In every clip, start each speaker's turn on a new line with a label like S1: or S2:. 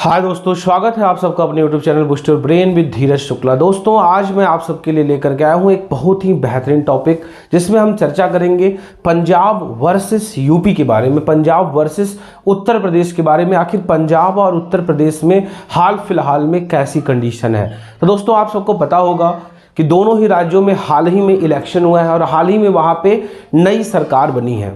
S1: हाय दोस्तों, स्वागत है आप सबका अपने YouTube channel booster brain with Dheeraj Shukla. दोस्तों, आज मैं आप सबके लिए लेकर के आया हूँ एक बहुत ही बेहतरीन टॉपिक, जिसमें हम चर्चा करेंगे पंजाब वर्सेस यूपी के बारे में, पंजाब वर्सेस उत्तर प्रदेश के बारे में। आखिर पंजाब और उत्तर प्रदेश में हाल फिलहाल में कैसी कंडीशन है। तो दोस्तों, आप सबको पता होगा कि दोनों ही राज्यों में हाल ही में इलेक्शन हुआ है और हाल ही में वहाँ पे नई सरकार बनी है।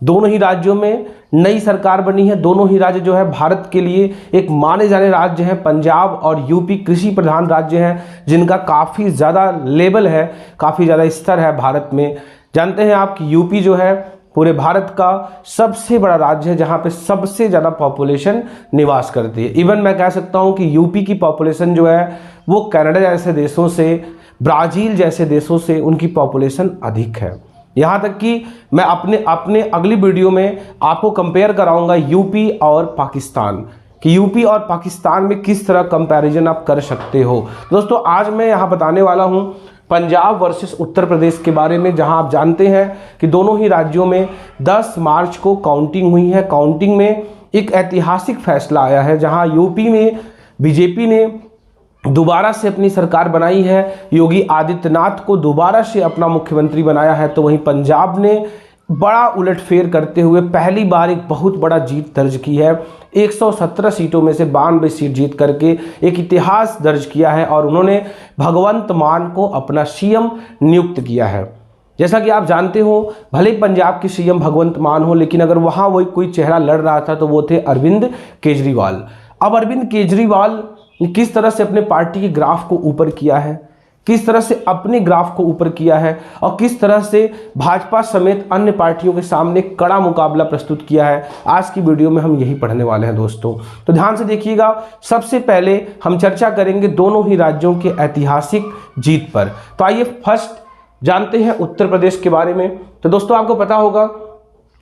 S1: दोनों ही राज्यों में नई सरकार बनी है। दोनों ही राज्य जो है भारत के लिए एक माने जाने राज्य हैं। पंजाब और यूपी कृषि प्रधान राज्य हैं, जिनका काफ़ी ज़्यादा लेवल है, काफ़ी ज़्यादा स्तर है भारत में। जानते हैं आप कि यूपी जो है पूरे भारत का सबसे बड़ा राज्य है, जहाँ पे सबसे ज़्यादा पॉपुलेशन निवास करती है। इवन मैं कह सकता हूँ कि यूपी की पॉपुलेशन जो है वो कनाडा जैसे देशों से, ब्राज़ील जैसे देशों से उनकी पॉपुलेशन अधिक है। यहाँ तक कि मैं अपने अगली वीडियो में आपको कंपेयर कराऊंगा यूपी और पाकिस्तान, कि यूपी और पाकिस्तान में किस तरह कंपैरिजन आप कर सकते हो। दोस्तों, आज मैं यहाँ बताने वाला हूँ पंजाब वर्सेस उत्तर प्रदेश के बारे में, जहाँ आप जानते हैं कि दोनों ही राज्यों में 10 मार्च को काउंटिंग हुई है। काउंटिंग में एक ऐतिहासिक फैसला आया है, जहाँ यूपी में बीजेपी ने दोबारा से अपनी सरकार बनाई है, योगी आदित्यनाथ को दोबारा से अपना मुख्यमंत्री बनाया है। तो वहीं पंजाब ने बड़ा उलटफेर करते हुए पहली बार एक बहुत बड़ा जीत दर्ज की है। 117 सीटों में से 92 सीट जीत करके एक इतिहास दर्ज किया है और उन्होंने भगवंत मान को अपना सीएम नियुक्त किया है। जैसा कि आप जानते हो, भले पंजाब के सीएम भगवंत मान हो, लेकिन अगर वहाँ वही कोई चेहरा लड़ रहा था तो वो थे अरविंद केजरीवाल। अब अरविंद केजरीवाल किस तरह से अपने पार्टी के ग्राफ को ऊपर किया है, किस तरह से अपने ग्राफ को ऊपर किया है और किस तरह से भाजपा समेत अन्य पार्टियों के सामने कड़ा मुकाबला प्रस्तुत किया है, आज की वीडियो में हम यही पढ़ने वाले हैं दोस्तों। तो ध्यान से देखिएगा। सबसे पहले हम चर्चा करेंगे दोनों ही राज्यों के ऐतिहासिक जीत पर। तो आइए फर्स्ट जानते हैं उत्तर प्रदेश के बारे में। तो दोस्तों, आपको पता होगा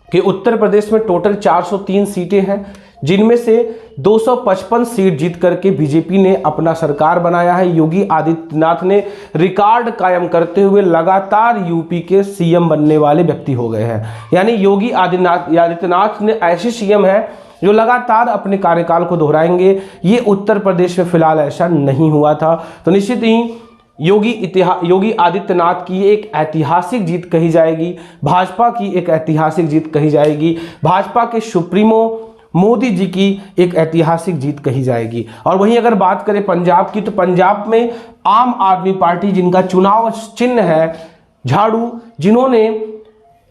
S1: कि उत्तर प्रदेश में टोटल 403 सीटें हैं, जिनमें से 255 सीट जीत करके बीजेपी ने अपना सरकार बनाया है। योगी आदित्यनाथ ने रिकॉर्ड कायम करते हुए लगातार यूपी के सीएम बनने वाले व्यक्ति हो गए हैं। यानी योगी आदित्यनाथ ने ऐसे सीएम हैं जो लगातार अपने कार्यकाल को दोहराएंगे। ये उत्तर प्रदेश में फिलहाल ऐसा नहीं हुआ था। तो निश्चित ही योगी आदित्यनाथ की एक ऐतिहासिक जीत कही जाएगी, भाजपा की एक ऐतिहासिक जीत कही जाएगी, भाजपा के सुप्रीमो मोदी जी की एक ऐतिहासिक जीत कही जाएगी। और वहीं अगर बात करें पंजाब की, तो पंजाब में आम आदमी पार्टी, जिनका चुनाव चिन्ह है झाड़ू, जिन्होंने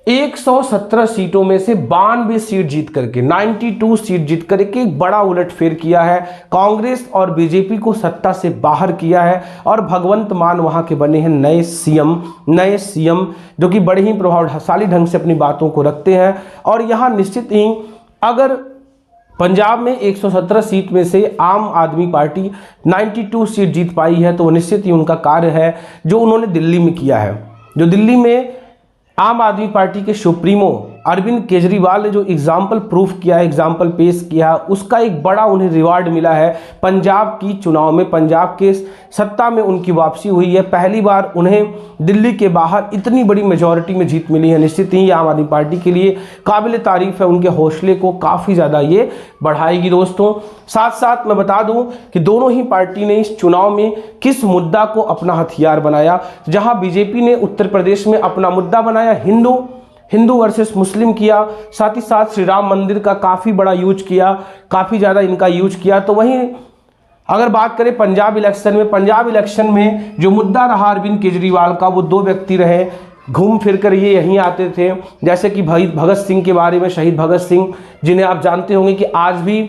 S1: 117 सीटों में से 92 सीट जीत करके 92 सीट जीत करके एक बड़ा उलटफेर किया है। कांग्रेस और बीजेपी को सत्ता से बाहर किया है और भगवंत मान वहां के बने हैं नए सीएम जो कि बड़े ही प्रभावशाली ढंग से अपनी बातों को रखते हैं। और यहां निश्चित ही अगर पंजाब में 117 सीट में से आम आदमी पार्टी 92 सीट जीत पाई है, तो वो निश्चित ही उनका कार्य है जो उन्होंने दिल्ली में किया है। जो दिल्ली में आम आदमी पार्टी के सुप्रीमो अरविंद केजरीवाल ने जो एग्जाम्पल प्रूफ किया है, एग्जाम्पल पेश किया है, उसका एक बड़ा उन्हें रिवार्ड मिला है। पंजाब की चुनाव में, पंजाब के सत्ता में उनकी वापसी हुई है। पहली बार उन्हें दिल्ली के बाहर इतनी बड़ी मेजॉरिटी में जीत मिली है। निश्चित ही आम आदमी पार्टी के लिए काबिल तारीफ है, उनके हौसले को काफ़ी ज़्यादा ये बढ़ाएगी दोस्तों। साथ साथ मैं बता दूं कि दोनों ही पार्टी ने इस चुनाव में किस मुद्दा को अपना हथियार बनाया। जहां बीजेपी ने उत्तर प्रदेश में अपना मुद्दा बनाया हिंदू वर्सेस मुस्लिम किया, साथ ही साथ श्री राम मंदिर का काफ़ी बड़ा यूज किया, काफ़ी ज़्यादा इनका यूज किया। तो वहीं अगर बात करें पंजाब इलेक्शन में जो मुद्दा रहा अरविंद केजरीवाल का, वो 2 व्यक्ति रहे, घूम फिर कर ये यहीं आते थे, जैसे कि भगत सिंह के बारे में, शहीद भगत सिंह, जिन्हें आप जानते होंगे कि आज भी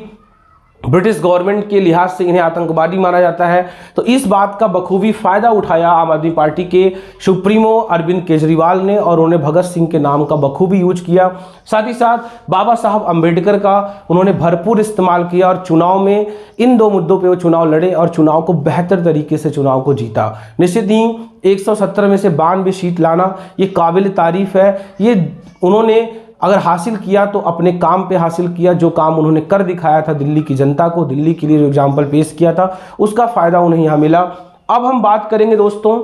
S1: ब्रिटिश गवर्नमेंट के लिहाज से इन्हें आतंकवादी माना जाता है। तो इस बात का बखूबी फायदा उठाया आम आदमी पार्टी के सुप्रीमो अरविंद केजरीवाल ने और उन्होंने भगत सिंह के नाम का बखूबी यूज किया। साथ ही साथ बाबा साहब अंबेडकर का उन्होंने भरपूर इस्तेमाल किया और चुनाव में इन 2 मुद्दों पे वो चुनाव लड़े और चुनाव को बेहतर तरीके से चुनाव को जीता। निश्चित ही 117 में से 92 सीट लाना ये काबिल तारीफ है। ये उन्होंने अगर हासिल किया तो अपने काम पे हासिल किया, जो काम उन्होंने कर दिखाया था दिल्ली की जनता को, दिल्ली के लिए जो एग्जाम्पल पेश किया था, उसका फायदा उन्हें यहाँ मिला। अब हम बात करेंगे दोस्तों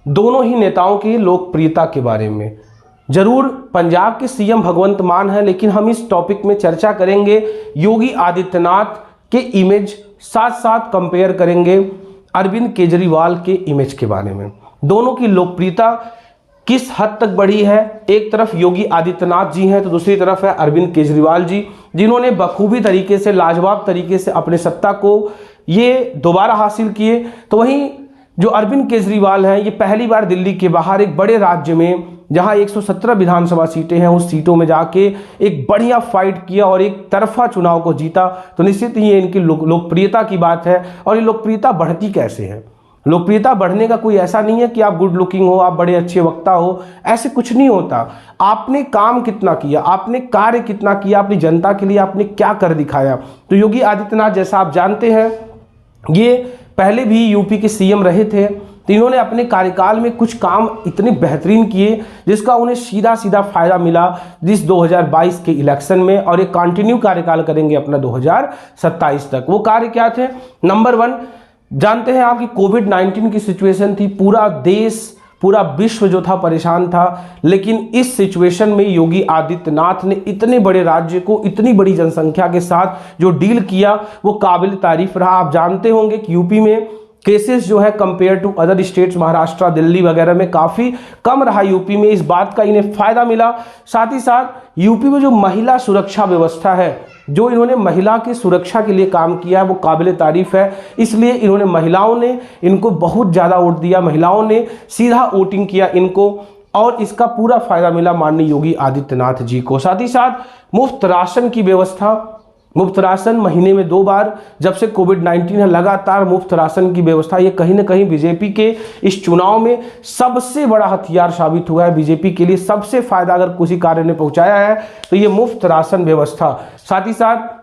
S1: दोनों ही नेताओं की लोकप्रियता के बारे में। जरूर पंजाब के सीएम भगवंत मान है, लेकिन हम इस टॉपिक में चर्चा करेंगे योगी आदित्यनाथ के इमेज साथ साथ कंपेयर करेंगे अरविंद केजरीवाल के इमेज के बारे में। दोनों की लोकप्रियता किस हद तक बढ़ी है। एक तरफ योगी आदित्यनाथ जी हैं तो दूसरी तरफ है अरविंद केजरीवाल जी, जिन्होंने बखूबी तरीके से, लाजवाब तरीके से अपने सत्ता को ये दोबारा हासिल किए। तो वहीं जो अरविंद केजरीवाल हैं, ये पहली बार दिल्ली के बाहर एक बड़े राज्य में, जहां 117 विधानसभा सीटें हैं, उस सीटों में जाके एक बढ़िया फाइट किया और एक तरफा चुनाव को जीता। तो निश्चित ही ये इनकी लोकप्रियता की बात है। और ये लोकप्रियता बढ़ती कैसे है? लोकप्रियता बढ़ने का कोई ऐसा नहीं है कि आप गुड लुकिंग हो, आप बड़े अच्छे वक्ता हो, ऐसे कुछ नहीं होता। आपने काम कितना किया, आपने कार्य कितना किया, अपनी जनता के लिए आपने क्या कर दिखाया। तो योगी आदित्यनाथ, जैसा आप जानते हैं, ये पहले भी यूपी के सीएम रहे थे। तो इन्होंने अपने कार्यकाल में कुछ काम इतने बेहतरीन किए जिसका उन्हें सीधा सीधा फायदा मिला जिस 2022 के इलेक्शन में, और ये कंटिन्यू कार्यकाल करेंगे अपना 2027 तक। वो कार्य क्या थे? नंबर 1, जानते हैं आप कि कोविड-19 की सिचुएशन थी, पूरा देश, पूरा विश्व जो था परेशान था। लेकिन इस सिचुएशन में योगी आदित्यनाथ ने इतने बड़े राज्य को, इतनी बड़ी जनसंख्या के साथ जो डील किया वो काबिल तारीफ रहा। आप जानते होंगे कि यूपी में केसेस जो है compare to other states, Maharashtra, Delhi वगैरह में काफ़ी कम रहा यूपी में। इस बात का इन्हें फायदा मिला। साथ ही साथ यूपी में जो महिला सुरक्षा व्यवस्था है, जो इन्होंने महिला की सुरक्षा के लिए काम किया है, वो काबिल तारीफ है। इसलिए इन्होंने, महिलाओं ने इनको बहुत ज़्यादा वोट दिया, महिलाओं ने सीधा वोटिंग किया इनको, और इसका पूरा फायदा मिला माननीय योगी आदित्यनाथ जी को। साथ ही साथ मुफ्त राशन की व्यवस्था, मुफ्त राशन महीने में 2 बार, जब से कोविड-19 है लगातार मुफ्त राशन की व्यवस्था, ये कहीं ना कहीं बीजेपी के इस चुनाव में सबसे बड़ा हथियार साबित हुआ है। बीजेपी के लिए सबसे फायदा अगर किसी कार्य ने पहुंचाया है तो ये मुफ्त राशन व्यवस्था। साथ ही साथ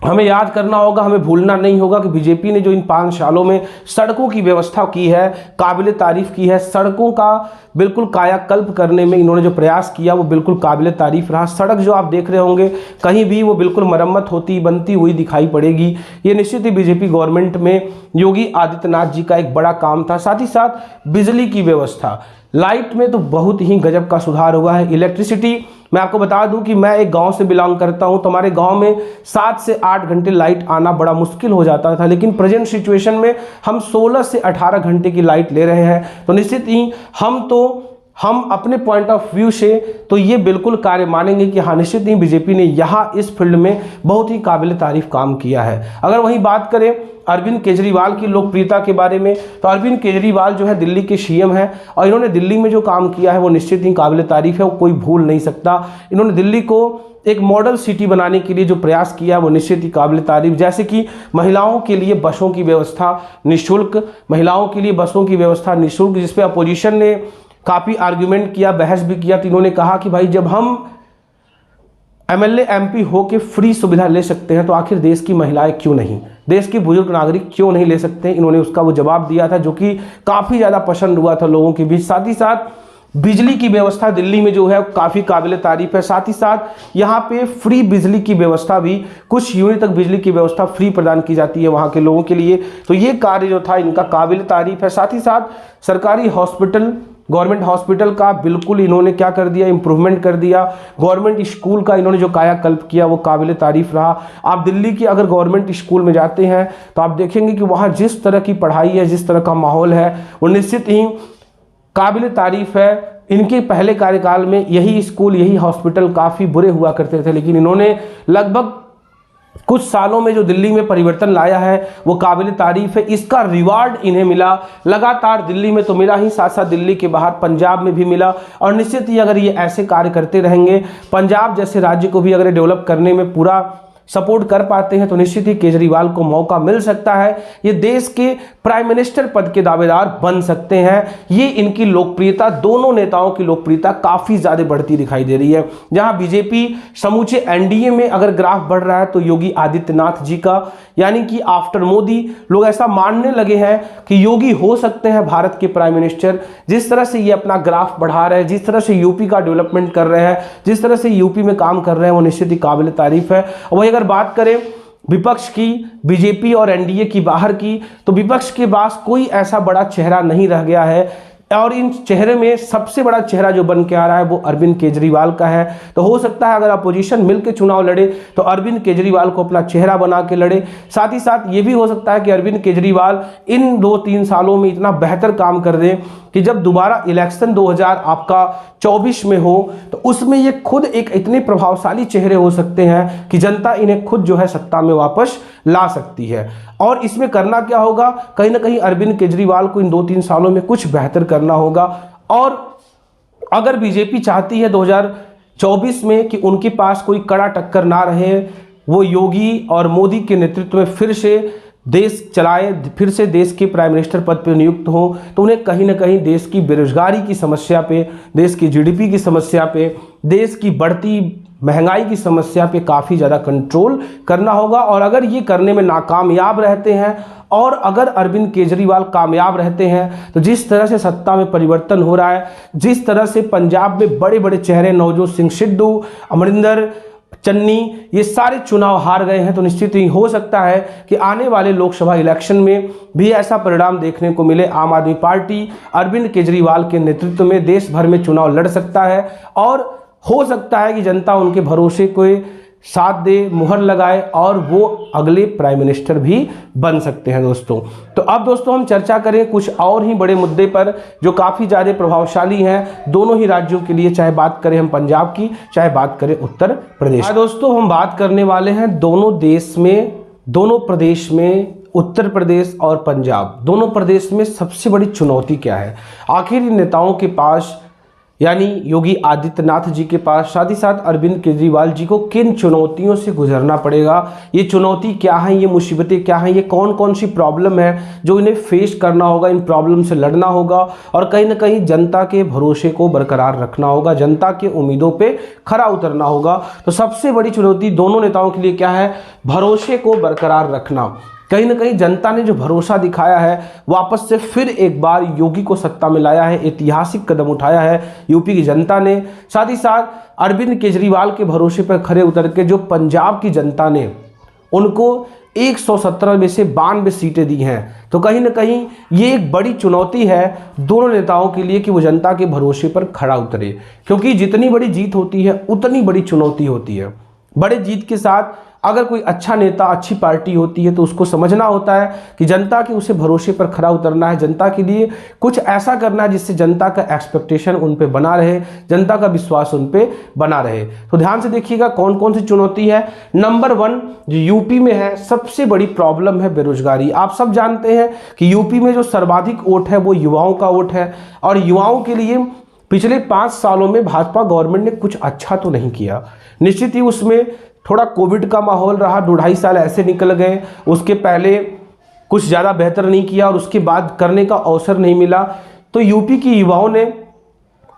S1: हमें याद करना होगा, हमें भूलना नहीं होगा कि बीजेपी ने जो इन 5 सालों में सड़कों की व्यवस्था की है, काबिल तारीफ की है। सड़कों का बिल्कुल कायाकल्प करने में इन्होंने जो प्रयास किया वो बिल्कुल काबिल तारीफ रहा। सड़क जो आप देख रहे होंगे कहीं भी वो बिल्कुल मरम्मत होती बनती हुई दिखाई पड़ेगी। ये निश्चित ही बीजेपी गवर्नमेंट में योगी आदित्यनाथ जी का एक बड़ा काम था। साथ ही साथ बिजली की व्यवस्था, लाइट में तो बहुत ही गजब का सुधार हुआ है। इलेक्ट्रिसिटी, मैं आपको बता दूं कि मैं एक गांव से बिलोंग करता हूं, तो हमारे गांव में 7 से 8 घंटे लाइट आना बड़ा मुश्किल हो जाता था, लेकिन प्रेजेंट सिचुएशन में हम 16 से 18 घंटे की लाइट ले रहे हैं। तो निश्चित ही हम अपने पॉइंट ऑफ व्यू से तो ये बिल्कुल कार्य मानेंगे कि हाँ, निश्चित ही बीजेपी ने यहाँ इस फील्ड में बहुत ही काबिल तारीफ काम किया है। अगर वहीं बात करें अरविंद केजरीवाल की लोकप्रियता के बारे में, तो अरविंद केजरीवाल जो है दिल्ली के सीएम हैं, और इन्होंने दिल्ली में जो काम किया है वो निश्चित ही काबिल तारीफ है, वो कोई भूल नहीं सकता। इन्होंने दिल्ली को एक मॉडल सिटी बनाने के लिए जो प्रयास किया वो निश्चित ही काबिल तारीफ। जैसे कि महिलाओं के लिए बसों की व्यवस्था निःशुल्क, महिलाओं के लिए बसों की व्यवस्था निःशुल्क, जिसपे अपोजिशन ने काफ़ी आर्ग्यूमेंट किया, बहस भी किया। तो इन्होंने कहा कि भाई जब हम एमएलए एमपी हो के फ्री सुविधा ले सकते हैं तो आखिर देश की महिलाएं क्यों नहीं, देश के बुजुर्ग नागरिक क्यों नहीं ले सकते। इन्होंने उसका वो जवाब दिया था जो कि काफ़ी ज़्यादा पसंद हुआ था लोगों के बीच। साथ ही साथ बिजली की व्यवस्था दिल्ली में जो है काफ़ी काबिल तारीफ है। साथ ही साथ यहाँ पे फ्री बिजली की व्यवस्था भी, कुछ यूनिट तक बिजली की व्यवस्था फ्री प्रदान की जाती है वहाँ के लोगों के लिए। तो ये कार्य जो था इनका काबिल तारीफ है। साथ ही साथ सरकारी हॉस्पिटल, गवर्नमेंट हॉस्पिटल का बिल्कुल इन्होंने क्या कर दिया, इंप्रूवमेंट कर दिया। गवर्नमेंट स्कूल का इन्होंने जो कायाकल्प किया वो काबिल तारीफ रहा। आप दिल्ली की अगर गवर्नमेंट स्कूल में जाते हैं तो आप देखेंगे कि वहाँ जिस तरह की पढ़ाई है, जिस तरह का माहौल है, वो निश्चित ही काबिल तारीफ है। इनके पहले कार्यकाल में यही स्कूल, यही हॉस्पिटल काफ़ी बुरे हुआ करते थे, लेकिन इन्होंने लगभग कुछ सालों में जो दिल्ली में परिवर्तन लाया है वो काबिल तारीफ है। इसका रिवार्ड इन्हें मिला लगातार, दिल्ली में तो मिला ही, साथ साथ दिल्ली के बाहर पंजाब में भी मिला। और निश्चित ही अगर ये ऐसे कार्य करते रहेंगे, पंजाब जैसे राज्य को भी अगर डेवलप करने में पूरा सपोर्ट कर पाते हैं तो निश्चित ही केजरीवाल को मौका मिल सकता है, ये देश के प्राइम मिनिस्टर पद के दावेदार बन सकते हैं। ये इनकी लोकप्रियता, दोनों नेताओं की लोकप्रियता काफ़ी ज़्यादा बढ़ती दिखाई दे रही है। जहां बीजेपी समूचे एनडीए में अगर ग्राफ बढ़ रहा है तो योगी आदित्यनाथ जी का, यानी कि आफ्टर मोदी लोग ऐसा मानने लगे हैं कि योगी हो सकते हैं भारत के प्राइम मिनिस्टर। जिस तरह से ये अपना ग्राफ बढ़ा रहे हैं, जिस तरह से यूपी का डेवलपमेंट कर रहे हैं, जिस तरह से यूपी में काम कर रहे हैं, वो निश्चित ही काबिल तारीफ है। वही अगर बात करें विपक्ष की, बीजेपी और एनडीए की बाहर की, तो विपक्ष के पास कोई ऐसा बड़ा चेहरा नहीं रह गया है और इन चेहरे में सबसे बड़ा चेहरा जो बन के आ रहा है वो अरविंद केजरीवाल का है। तो हो सकता है अगर अपोजिशन मिलकर चुनाव लड़े तो अरविंद केजरीवाल को अपना चेहरा बना के लड़े। साथ ही साथ ये भी हो सकता है कि अरविंद केजरीवाल इन 2-3 सालों में इतना बेहतर काम कर दें कि जब दोबारा इलेक्शन 2024 में हो तो उसमें ये खुद एक इतने प्रभावशाली चेहरे हो सकते हैं कि जनता इन्हें खुद जो है सत्ता में वापस ला सकती है। और इसमें करना क्या होगा, कहीं ना कहीं अरविंद केजरीवाल को इन 2-3 सालों में कुछ बेहतर करना होगा। और अगर बीजेपी चाहती है 2024 में कि उनके पास कोई कड़ा टक्कर ना रहे, वो योगी और मोदी के नेतृत्व में फिर से देश चलाए, फिर से देश के प्राइम मिनिस्टर पद पर नियुक्त हो, तो उन्हें कहीं ना कहीं देश की बेरोजगारी की समस्या पे, देश की जीडीपी की समस्या पे, देश की बढ़ती महंगाई की समस्या पे काफ़ी ज़्यादा कंट्रोल करना होगा। और अगर ये करने में नाकामयाब रहते हैं और अगर अरविंद केजरीवाल कामयाब रहते हैं तो जिस तरह से सत्ता में परिवर्तन हो रहा है, जिस तरह से पंजाब में बड़े बड़े चेहरे नवजोत सिंह सिद्धू, अमरिंदर चन्नी ये सारे चुनाव हार गए हैं, तो निश्चित ही हो सकता है कि आने वाले लोकसभा इलेक्शन में भी ऐसा परिणाम देखने को मिले। आम आदमी पार्टी अरविंद केजरीवाल के नेतृत्व में देश भर में चुनाव लड़ सकता है और हो सकता है कि जनता उनके भरोसे को साथ दे, मुहर लगाए और वो अगले प्राइम मिनिस्टर भी बन सकते हैं दोस्तों। तो अब दोस्तों हम चर्चा करें कुछ और ही बड़े मुद्दे पर जो काफ़ी ज़्यादा प्रभावशाली हैं दोनों ही राज्यों के लिए, चाहे बात करें हम पंजाब की, चाहे बात करें उत्तर प्रदेश। दोस्तों हम बात करने वाले हैं दोनों प्रदेश में, उत्तर प्रदेश और पंजाब, दोनों प्रदेश में सबसे बड़ी चुनौती क्या है। आखिर इन नेताओं के पास यानी योगी आदित्यनाथ जी के पास, साथ ही साथ अरविंद केजरीवाल जी को किन चुनौतियों से गुजरना पड़ेगा, ये चुनौती क्या है, ये मुसीबतें क्या हैं, ये कौन कौन सी प्रॉब्लम है जो इन्हें फेस करना होगा, इन प्रॉब्लम से लड़ना होगा और कहीं ना कहीं जनता के भरोसे को बरकरार रखना होगा, जनता के उम्मीदों पे खरा उतरना होगा। तो सबसे बड़ी चुनौती दोनों नेताओं के लिए क्या है, भरोसे को बरकरार रखना। कहीं ना कहीं जनता ने जो भरोसा दिखाया है, वापस से फिर एक बार योगी को सत्ता में लाया है, ऐतिहासिक कदम उठाया है यूपी की जनता ने। साथ ही साथ अरविंद केजरीवाल के भरोसे पर खरे उतर के जो पंजाब की जनता ने उनको 117 में से 92 सीटें दी हैं, तो कहीं ना कहीं ये एक बड़ी चुनौती है दोनों नेताओं के लिए कि वो जनता के भरोसे पर खड़ा उतरे, क्योंकि जितनी बड़ी जीत होती है उतनी बड़ी चुनौती होती है। बड़े जीत के साथ अगर कोई अच्छा नेता, अच्छी पार्टी होती है तो उसको समझना होता है कि जनता के उसे भरोसे पर खरा उतरना है, जनता के लिए कुछ ऐसा करना है जिससे जनता का एक्सपेक्टेशन उन पे बना रहे, जनता का विश्वास उन पे बना रहे। तो ध्यान से देखिएगा कौन कौन सी चुनौती है। नंबर 1 जो यूपी में है, सबसे बड़ी प्रॉब्लम है बेरोजगारी। आप सब जानते हैं कि यूपी में जो सर्वाधिक वोट है वो युवाओं का वोट है और युवाओं के लिए पिछले 5 सालों में भाजपा गवर्नमेंट ने कुछ अच्छा तो नहीं किया। निश्चित ही उसमें थोड़ा कोविड का माहौल रहा, 2-2.5 साल ऐसे निकल गए, उसके पहले कुछ ज़्यादा बेहतर नहीं किया और उसके बाद करने का अवसर नहीं मिला। तो यूपी की युवाओं ने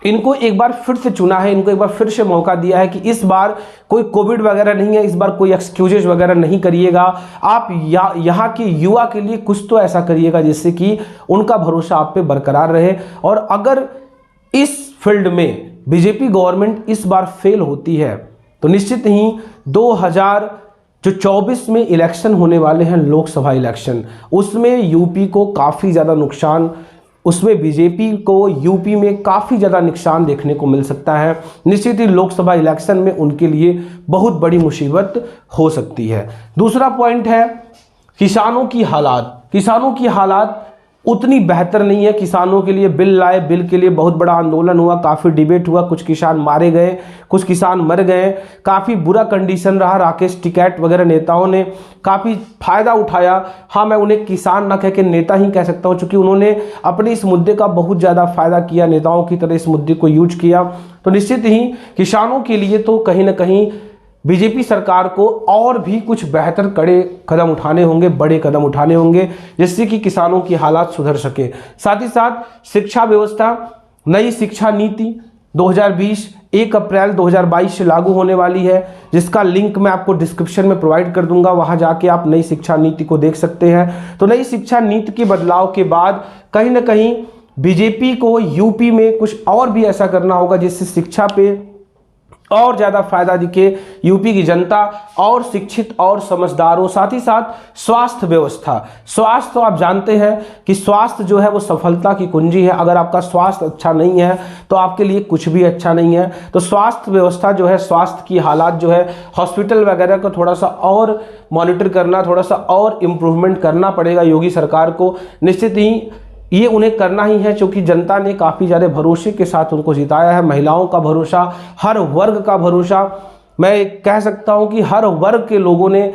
S1: इनको एक बार फिर से चुना है, इनको एक बार फिर से मौका दिया है कि इस बार कोई कोविड वगैरह नहीं है, इस बार कोई एक्सक्यूजेज वगैरह नहीं करिएगा, आप यहाँ के युवा के लिए कुछ तो ऐसा करिएगा जिससे कि उनका भरोसा आप पे बरकरार रहे। और अगर इस फील्ड में बीजेपी गवर्नमेंट इस बार फेल होती है तो निश्चित ही 2024 में इलेक्शन होने वाले हैं, लोकसभा इलेक्शन, उसमें यूपी को काफ़ी ज़्यादा नुकसान, उसमें बीजेपी को यूपी में काफ़ी ज़्यादा नुकसान देखने को मिल सकता है। निश्चित ही लोकसभा इलेक्शन में उनके लिए बहुत बड़ी मुसीबत हो सकती है। दूसरा पॉइंट है किसानों की हालात। किसानों की हालात उतनी बेहतर नहीं है। किसानों के लिए बिल लाए, बिल के लिए बहुत बड़ा आंदोलन हुआ, काफ़ी डिबेट हुआ, कुछ किसान मारे गए, कुछ किसान मर गए, काफ़ी बुरा कंडीशन रहा। राकेश टिकैत वगैरह नेताओं ने काफ़ी फायदा उठाया। हाँ, मैं उन्हें किसान ना कह के नेता ही कह सकता हूँ, क्योंकि उन्होंने अपने इस मुद्दे का बहुत ज़्यादा फायदा किया, नेताओं की तरह इस मुद्दे को यूज किया। तो निश्चित ही किसानों के लिए तो कहीं ना कहीं बीजेपी सरकार को और भी कुछ बेहतर कड़े कदम उठाने होंगे, बड़े कदम उठाने होंगे, जिससे कि किसानों की हालात सुधर सके। साथ ही साथ शिक्षा व्यवस्था, नई शिक्षा नीति 2020 1 अप्रैल 2022 से लागू होने वाली है, जिसका लिंक मैं आपको डिस्क्रिप्शन में प्रोवाइड कर दूंगा, वहां जाके आप नई शिक्षा नीति को देख सकते हैं। तो नई शिक्षा नीति के बदलाव के बाद कहीं ना कहीं बीजेपी को यूपी में कुछ और भी ऐसा करना होगा जिससे शिक्षा पे और ज़्यादा फायदा दिखे यूपी की जनता और शिक्षित और समझदार हो। साथ ही साथ स्वास्थ्य व्यवस्था, स्वास्थ्य तो आप जानते हैं कि स्वास्थ्य जो है वो सफलता की कुंजी है। अगर आपका स्वास्थ्य अच्छा नहीं है तो आपके लिए कुछ भी अच्छा नहीं है। तो स्वास्थ्य व्यवस्था जो है, स्वास्थ्य की हालात जो है, हॉस्पिटल वगैरह को थोड़ा सा और मॉनिटर करना, थोड़ा सा और इम्प्रूवमेंट करना पड़ेगा योगी सरकार को। निश्चित ही ये उन्हें करना ही है, क्योंकि जनता ने काफ़ी ज़्यादा भरोसे के साथ उनको जिताया है। महिलाओं का भरोसा, हर वर्ग का भरोसा, मैं कह सकता हूं कि हर वर्ग के लोगों ने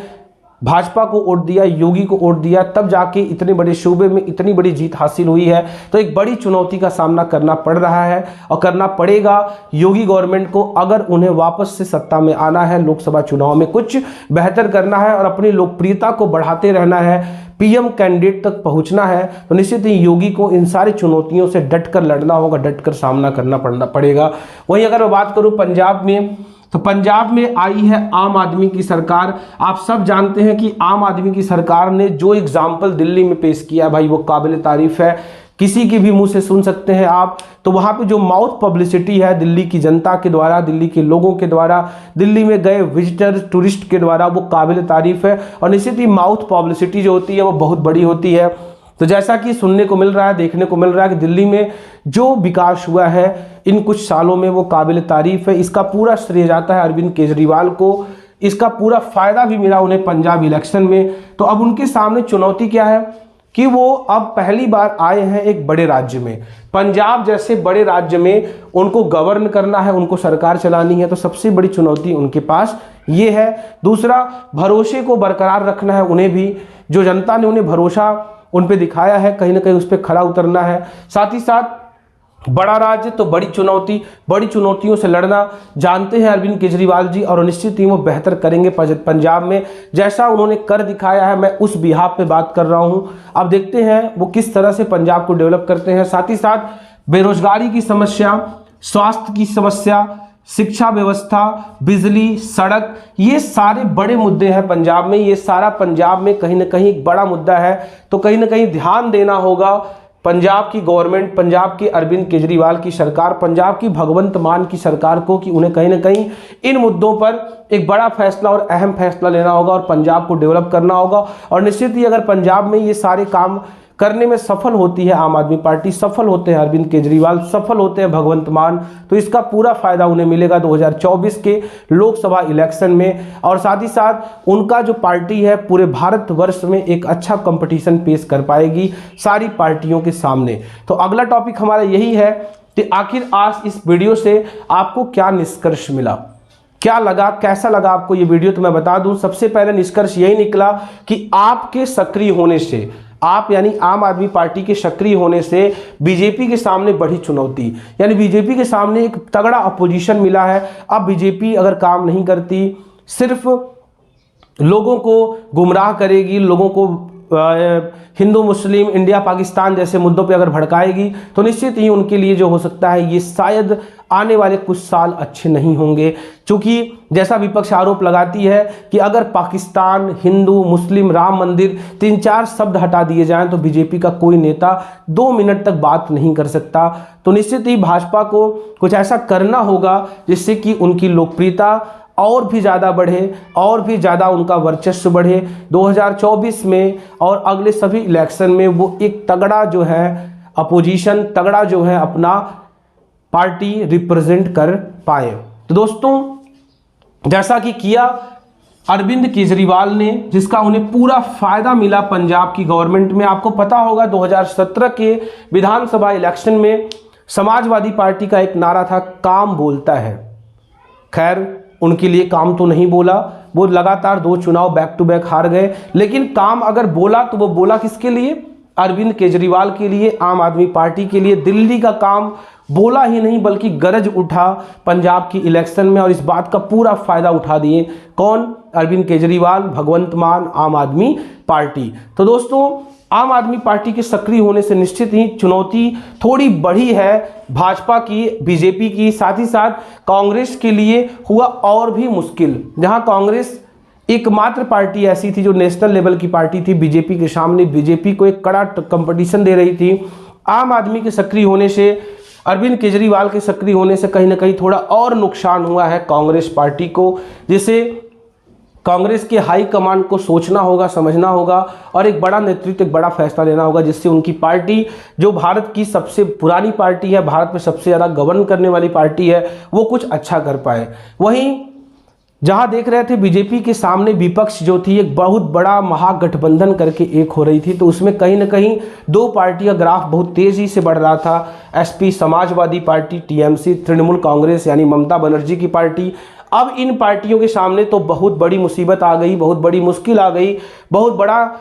S1: भाजपा को वोट दिया, योगी को वोट दिया, तब जाके इतने बड़े शूबे में इतनी बड़ी जीत हासिल हुई है। तो एक बड़ी चुनौती का सामना करना पड़ रहा है और करना पड़ेगा योगी गवर्नमेंट को, अगर उन्हें वापस से सत्ता में आना है, लोकसभा चुनाव में कुछ बेहतर करना है और अपनी लोकप्रियता को बढ़ाते रहना है, पीएम कैंडिडेट तक पहुंचना है। तो निश्चित ही योगी को इन सारी चुनौतियों से डटकर लड़ना होगा, डटकर सामना करना पड़ेगा। वहीं अगर मैं बात करूं पंजाब में, तो पंजाब में आई है आम आदमी की सरकार। आप सब जानते हैं कि आम आदमी की सरकार ने जो एग्जाम्पल दिल्ली में पेश किया भाई, वो काबिल तारीफ है। किसी की भी मुंह से सुन सकते हैं आप। तो वहां पे जो माउथ पब्लिसिटी है दिल्ली की जनता के द्वारा, दिल्ली के लोगों के द्वारा, दिल्ली में गए विजिटर टूरिस्ट के द्वारा, वो काबिल तारीफ है। और निश्चित ही माउथ पब्लिसिटी जो होती है वो बहुत बड़ी होती है। तो जैसा कि सुनने को मिल रहा है, देखने को मिल रहा है कि दिल्ली में जो विकास हुआ है इन कुछ सालों में वो काबिल तारीफ है। इसका पूरा श्रेय जाता है अरविंद केजरीवाल को। इसका पूरा फायदा भी मिला उन्हें पंजाब इलेक्शन में। तो अब उनके सामने चुनौती क्या है कि वो अब पहली बार आए हैं एक बड़े राज्य में, पंजाब जैसे बड़े राज्य में उनको गवर्न करना है, उनको सरकार चलानी है। तो सबसे बड़ी चुनौती उनके पास ये है। दूसरा, भरोसे को बरकरार रखना है उन्हें भी। जो जनता ने उन्हें भरोसा उन पे दिखाया है, कहीं ना कहीं उस पर खरा उतरना है। साथ ही साथ बड़ा राज्य तो बड़ी चुनौती, बड़ी चुनौतियों से लड़ना जानते हैं अरविंद केजरीवाल जी, और निश्चित ही वो बेहतर करेंगे पंजाब में, जैसा उन्होंने कर दिखाया है। मैं उस बिहाफ पे बात कर रहा हूं। अब देखते हैं वो किस तरह से पंजाब को डेवलप करते हैं। साथ ही साथ बेरोजगारी की समस्या, स्वास्थ्य की समस्या, शिक्षा व्यवस्था, बिजली, सड़क, ये सारे बड़े मुद्दे हैं पंजाब में। ये सारा पंजाब में कहीं ना कहीं एक बड़ा मुद्दा है। तो कहीं ना कहीं ध्यान देना होगा पंजाब की गवर्नमेंट, पंजाब की अरविंद केजरीवाल की सरकार, पंजाब की भगवंत मान की सरकार को, कि उन्हें कहीं ना कहीं इन मुद्दों पर एक बड़ा फैसला और अहम फैसला लेना होगा और पंजाब को डेवलप करना होगा। और निश्चित ही अगर पंजाब में ये सारे काम करने में सफल होती है आम आदमी पार्टी, सफल होते हैं अरविंद केजरीवाल, सफल होते हैं भगवंत मान, तो इसका पूरा फायदा उन्हें मिलेगा 2024 के लोकसभा इलेक्शन में। और साथ ही साथ उनका जो पार्टी है पूरे भारतवर्ष में एक अच्छा कंपटीशन पेश कर पाएगी सारी पार्टियों के सामने। तो अगला टॉपिक हमारा यही है कि आखिर आज इस वीडियो से आपको क्या निष्कर्ष मिला, क्या लगा, कैसा लगा आपको ये वीडियो। तो मैं बता दूं, सबसे पहले निष्कर्ष यही निकला कि आपके सक्रिय होने से, आप यानी आम आदमी पार्टी के सक्रिय होने से बीजेपी के सामने बड़ी चुनौती, यानी बीजेपी के सामने एक तगड़ा अपोजिशन मिला है। अब बीजेपी अगर काम नहीं करती, सिर्फ लोगों को गुमराह करेगी, लोगों को हिंदू मुस्लिम इंडिया पाकिस्तान जैसे मुद्दों पे अगर भड़काएगी, तो निश्चित ही उनके लिए जो हो सकता है ये शायद आने वाले कुछ साल अच्छे नहीं होंगे। क्योंकि जैसा विपक्ष आरोप लगाती है कि अगर पाकिस्तान, हिंदू, मुस्लिम, राम मंदिर 3-4 शब्द हटा दिए जाएं तो बीजेपी का कोई नेता 2 मिनट तक बात नहीं कर सकता। तो निश्चित ही भाजपा को कुछ ऐसा करना होगा जिससे कि उनकी लोकप्रियता और भी ज़्यादा बढ़े, और भी ज़्यादा उनका वर्चस्व बढ़े 2024 में और अगले सभी इलेक्शन में। वो एक तगड़ा जो है अपोजिशन, तगड़ा जो है अपना पार्टी रिप्रेजेंट कर पाए। तो दोस्तों, जैसा कि किया अरविंद केजरीवाल ने, जिसका उन्हें पूरा फायदा मिला पंजाब की गवर्नमेंट में। आपको पता होगा 2017 के विधानसभा इलेक्शन में समाजवादी पार्टी का एक नारा था, काम बोलता है। खैर, उनके लिए काम तो नहीं बोला, वो लगातार 2 चुनाव बैक टू बैक हार गए। लेकिन काम अगर बोला तो वो बोला किसके लिए? अरविंद केजरीवाल के लिए, आम आदमी पार्टी के लिए। दिल्ली का काम बोला ही नहीं बल्कि गरज उठा पंजाब की इलेक्शन में, और इस बात का पूरा फायदा उठा दिए कौन? अरविंद केजरीवाल, भगवंत मान, आम आदमी पार्टी। तो दोस्तों, आम आदमी पार्टी के सक्रिय होने से निश्चित ही चुनौती थोड़ी बढ़ी है भाजपा की, बीजेपी की। साथ ही साथ कांग्रेस के लिए हुआ और भी मुश्किल, जहां कांग्रेस एकमात्र पार्टी ऐसी थी जो नेशनल लेवल की पार्टी थी बीजेपी के सामने, बीजेपी को एक कड़ा कंपटीशन दे रही थी। आम आदमी के सक्रिय होने से अरविंद केजरीवाल के सक्रिय होने से कहीं ना कहीं थोड़ा और नुकसान हुआ है कांग्रेस पार्टी को, जिसे कांग्रेस के हाई कमांड को सोचना होगा, समझना होगा और एक बड़ा नेतृत्व, एक बड़ा फैसला लेना होगा, जिससे उनकी पार्टी, जो भारत की सबसे पुरानी पार्टी है, भारत में सबसे ज़्यादा गवर्न करने वाली पार्टी है, वो कुछ अच्छा कर पाए। वहीं जहां देख रहे थे बीजेपी के सामने विपक्ष जो थी एक बहुत बड़ा महागठबंधन करके एक हो रही थी, तो उसमें कहीं ना कहीं दो पार्टी का ग्राफ बहुत तेजी से बढ़ रहा था। SP Samajwadi party, TMC, Trinamool Congress यानी ममता बनर्जी की पार्टी। अब इन पार्टियों के सामने तो बहुत बड़ी मुसीबत आ गई, बहुत बड़ी मुश्किल आ गई, बहुत बड़ा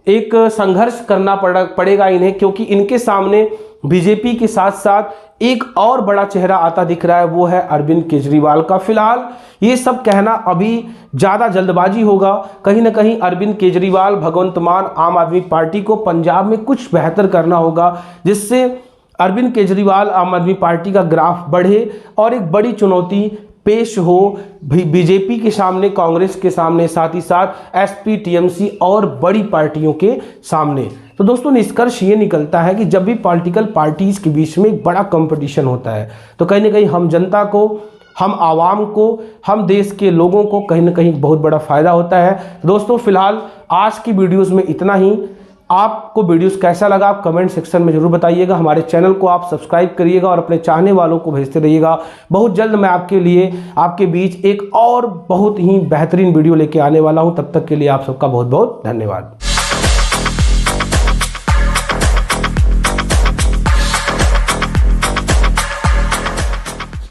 S1: एक संघर्ष करना पड़ेगा इन्हें, क्योंकि इनके सामने बीजेपी के साथ साथ एक और बड़ा चेहरा आता दिख रहा है, वो है अरविंद केजरीवाल का। फिलहाल ये सब कहना अभी ज़्यादा जल्दबाजी होगा। कहीं ना कहीं अरविंद केजरीवाल, भगवंत मान, आम आदमी पार्टी को पंजाब में कुछ बेहतर करना होगा, जिससे अरविंद केजरीवाल, आम आदमी पार्टी का ग्राफ बढ़े और एक बड़ी चुनौती पेश हो बीजेपी के सामने, कांग्रेस के सामने, साथ ही साथ एसपी, टीएमसी और बड़ी पार्टियों के सामने। तो दोस्तों निष्कर्ष ये निकलता है कि जब भी पॉलिटिकल पार्टीज के बीच में एक बड़ा कंपटीशन होता है तो कहीं ना कहीं हम जनता को, हम आवाम को, हम देश के लोगों को कहीं ना कहीं बहुत बड़ा फायदा होता है। दोस्तों फिलहाल आज की वीडियोस में इतना ही। आपको वीडियोस कैसा लगा आप कमेंट सेक्शन में जरूर बताइएगा। हमारे चैनल को आप सब्सक्राइब करिएगा और अपने चाहने वालों को भेजते रहिएगा। बहुत जल्द मैं आपके लिए, आपके बीच एक और बहुत ही बेहतरीन वीडियो लेके आने वाला हूं। तब तक के लिए आप सबका बहुत बहुत धन्यवाद।